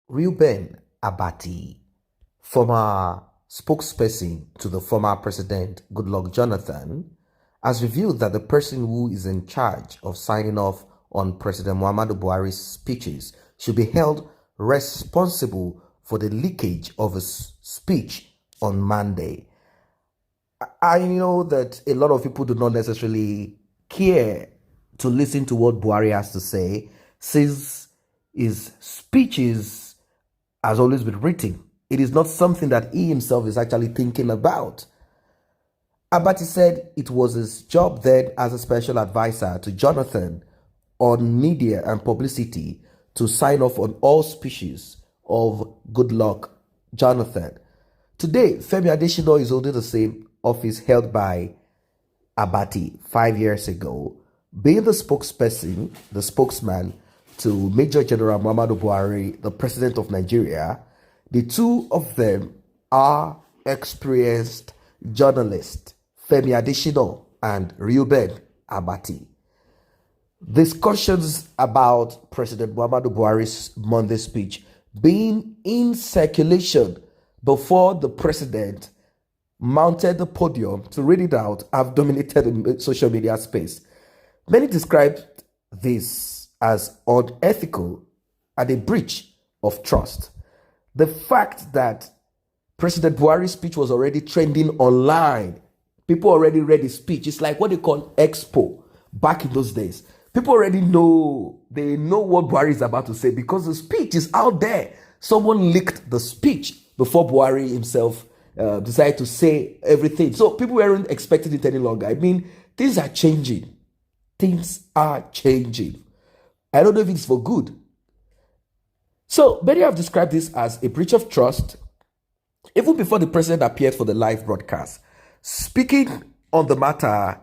Abati, former spokesperson to the former president Goodluck Jonathan, has revealed that the person who is in charge of signing off on President Muhammadu Buhari's speeches should be held responsible for the leakage of his speech on Monday. I know that a lot of people do not necessarily care to listen to what Buhari has to say, since his speeches has always been written. It is not something that he himself is actually thinking about. Abati said it was his job then as a special advisor to Jonathan on media and publicity to sign off on all speeches of Goodluck Jonathan. Today, Femi Adesina is holding the same office held by Abati 5 years ago, being the spokesperson, the spokesman to Major General Muhammadu Buhari, the president of Nigeria. The two of them are experienced journalists, Femi Adesina and Reuben Abati. Discussions about President Muhammadu Buhari's Monday speech being in circulation before the president mounted the podium to read it out have dominated the social media space. Many described this as unethical and a breach of trust. The fact that President Buhari's speech was already trending online, people already read his speech. It's like what they call expo back in those days. People already know, they know what Buhari is about to say because the speech is out there. Someone leaked the speech before Buhari himself decided to say everything. So people weren't expecting it any longer. I mean, things are changing. Things are changing. I don't know if it's for good. So many have described this as a breach of trust, even before the president appeared for the live broadcast. Speaking on the matter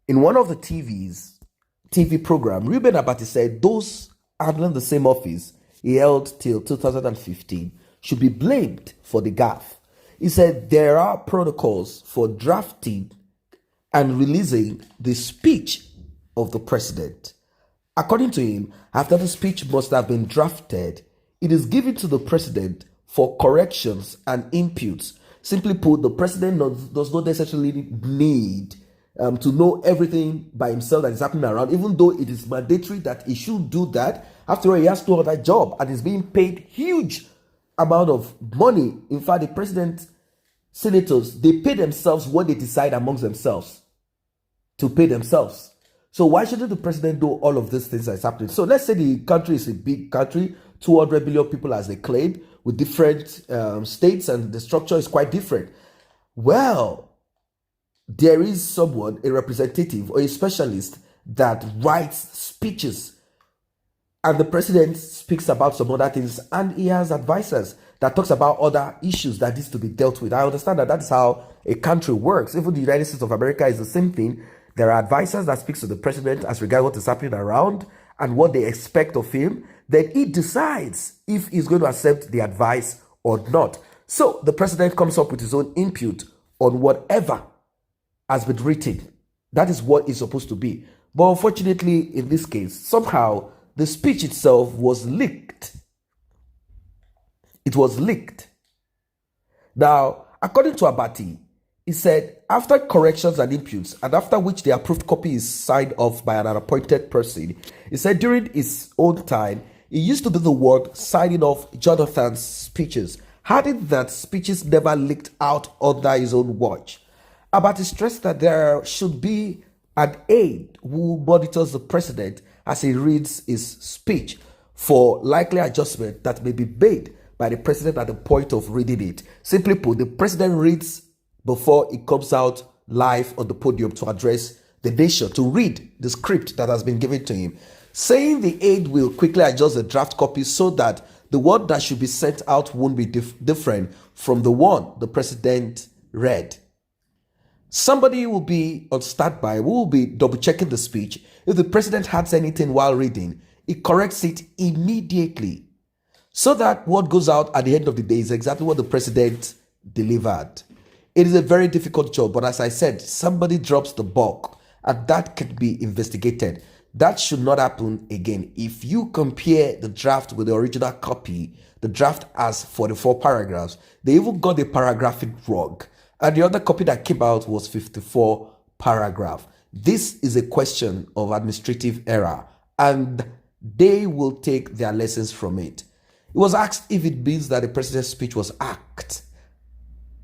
in one of the TV program, Reuben Abati said those handling the same office he held till 2015 should be blamed for the gaffe. He said there are protocols for drafting and releasing the speech of the president. According to him, after the speech must have been drafted, it is given to the president for corrections and inputs. Simply put, the president does not necessarily need to know everything by himself that is happening around, even though it is mandatory that he should do that. After all, he has to hold that job and is being paid huge amount of money. In fact, the president, senators, they pay themselves what they decide amongst themselves to pay themselves. So why shouldn't the president do all of these things that's happening? So let's say the country is a big country, 200 billion people as they claim, with different states, and the structure is quite different. Well, there is someone, a representative or a specialist that writes speeches, and the president speaks about some other things, and he has advisors that talks about other issues that needs to be dealt with. I understand that that's how a country works. Even the United States of America is the same thing. There are advisors that speaks to the president as regards what is happening around and what they expect of him. Then he decides if he's going to accept the advice or not. So the president comes up with his own input on whatever has been written. That is what it's supposed to be. But unfortunately, in this case, somehow the speech itself was leaked. It was leaked. Now, according to Abati, he said, after corrections and inputs, and after which the approved copy is signed off by an appointed person, he said during his own time, he used to do the work signing off Jonathan's speeches, adding that speeches never leaked out under his own watch. Abati stressed that there should be an aide who monitors the president as he reads his speech for likely adjustment that may be made by the president at the point of reading it. Simply put, the president reads before it comes out live on the podium to address the nation, to read the script that has been given to him, saying the aide will quickly adjust the draft copy so that the one that should be sent out won't be different from the one the president read. Somebody will be on standby, who will be double checking the speech. If the president adds anything while reading, he corrects it immediately, so that what goes out at the end of the day is exactly what the president delivered. It is a very difficult job, but as I said, somebody drops the ball, and that can be investigated. That should not happen again. If you compare the draft with the original copy, the draft has 44 paragraphs. They even got the paragraphing wrong. And the other copy that came out was 54 paragraph. This is a question of administrative error, and they will take their lessons from it. It was asked if it means that the president's speech was hacked.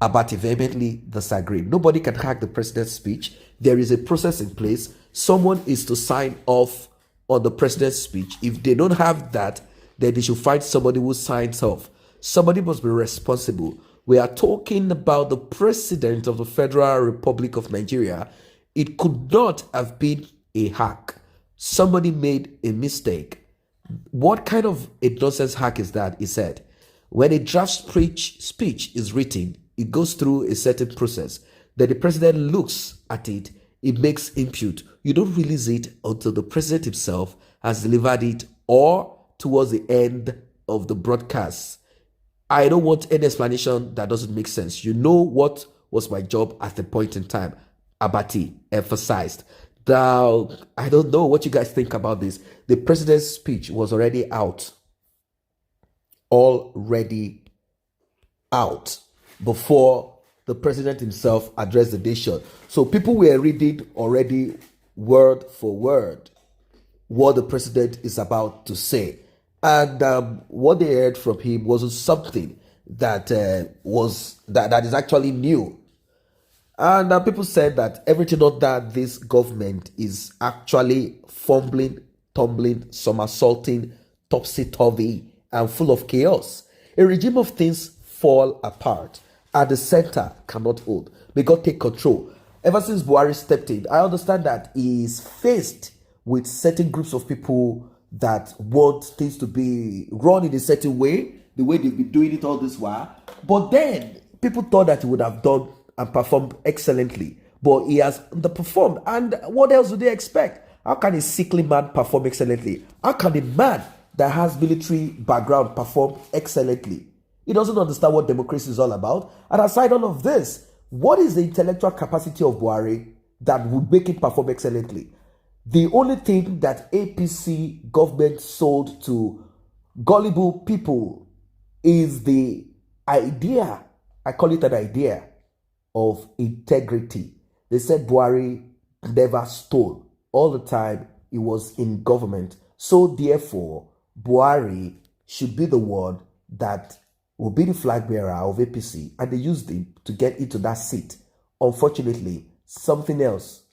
Abati vehemently disagreed. Nobody can hack the president's speech. There is a process in place. Someone is to sign off on the president's speech. If they don't have that, then they should find somebody who signs off. Somebody must be responsible. We are talking about the president of the Federal Republic of Nigeria. It could not have been a hack. Somebody made a mistake. What kind of a nonsense hack is that? He said, when a draft speech is written, it goes through a certain process. Then the president looks at it, it makes input. You don't release it until the president himself has delivered it or towards the end of the broadcast. I don't want any explanation that doesn't make sense. You know what was my job at the point in time, Abati emphasized. Now, I don't know what you guys think about this. The president's speech was already out. Before the president himself addressed the nation. So people were reading already word for word what the president is about to say. And what they heard from him wasn't something that that is actually new. And people said that everything under this government is actually fumbling, tumbling, somersaulting, topsy-turvy, and full of chaos. A regime of things fall apart, and the center cannot hold. May God take control. Ever since Buhari stepped in, I understand that he is faced with certain groups of people that want things to be run in a certain way, the way they've been doing it all this while. But then people thought that he would have done and performed excellently, but he has underperformed. And what else do they expect? How can a sickly man perform excellently? How can a man that has military background perform excellently? He doesn't understand what democracy is all about. And aside all of this, what is the intellectual capacity of Buhari that would make him perform excellently? The only thing that APC government sold to gullible people is the idea, I call it an idea, of integrity. They said Buhari never stole. All the time he was in government. So therefore, Buhari should be the one that will be the flag bearer of APC, and they used him to get into that seat. Unfortunately, something else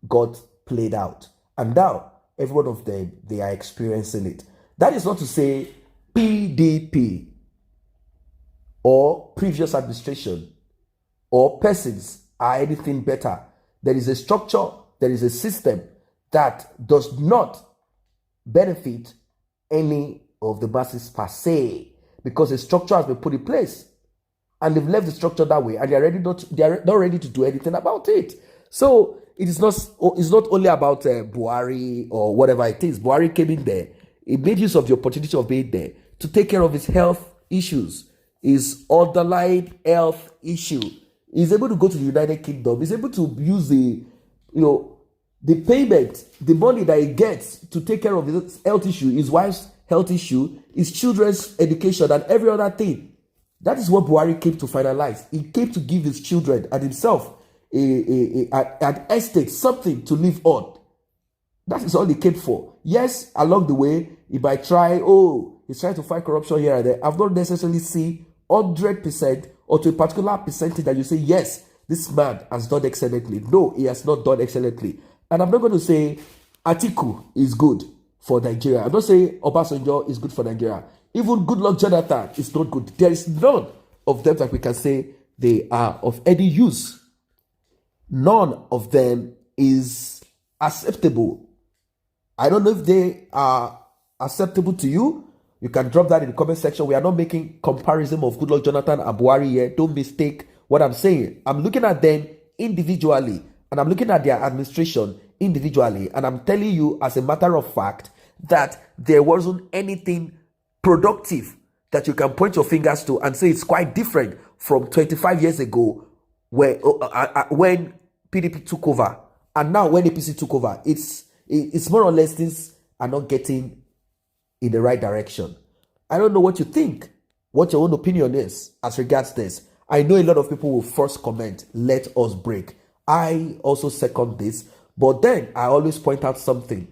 got played out. And now, every one of them, they are experiencing it. That is not to say PDP or previous administration or persons are anything better. There is a structure, there is a system that does not benefit any of the masses per se, because a structure has been put in place and they've left the structure that way, and they are not ready to do anything about it. So it's not only about Buhari or whatever it is. Buhari came in there. He made use of the opportunity of being there to take care of his health issues, his underlying health issue. He's able to go to the United Kingdom. He's able to use the payment, the money that he gets to take care of his health issue, his wife's health issue, his children's education, and every other thing. That is what Buhari came to finalize. He came to give his children and himself an estate, something to live on. That is all he came for. Yes, along the way, he might try, he's trying to fight corruption here and there. I've not necessarily seen 100% or to a particular percentage that you say, yes, this man has done excellently. No, he has not done excellently. And I'm not going to say Atiku is good for Nigeria. I'm not saying Obasanjo is good for Nigeria. Even Goodluck Jonathan is not good. There is none of them that we can say they are of any use. None of them is acceptable. I don't know if they are acceptable to you. You can drop that in the comment section. We are not making comparison of Goodluck Jonathan and Buhari here. Don't mistake what I'm saying. I'm looking at them individually, and I'm looking at their administration individually, and I'm telling you as a matter of fact that there wasn't anything productive that you can point your fingers to and say it's quite different from 25 years ago when PDP took over, and now when APC took over. It's It's more or less things are not getting in the right direction. I don't know what you think, what your own opinion is as regards this. I know a lot of people will first comment, let us break. I also second this, but then I always point out something.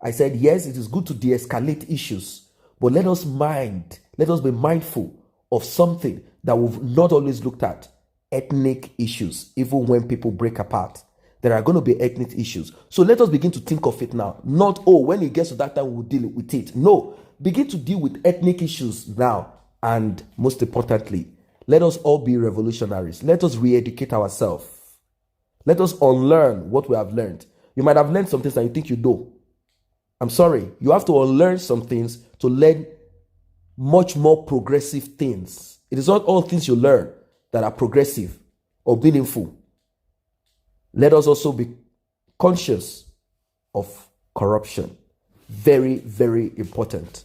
I said, yes, it is good to de-escalate issues, but let us be mindful of something that we've not always looked at, ethnic issues, even when people break apart. There are going to be ethnic issues. So let us begin to think of it now. Not, oh, when it gets to that time, we'll deal with it. No, begin to deal with ethnic issues now. And most importantly, let us all be revolutionaries. Let us re-educate ourselves. Let us unlearn what we have learned. You might have learned some things that you think you know. I'm sorry. You have to unlearn some things to learn much more progressive things. It is not all things you learn that are progressive or meaningful. Let us also be conscious of corruption. Very, very important.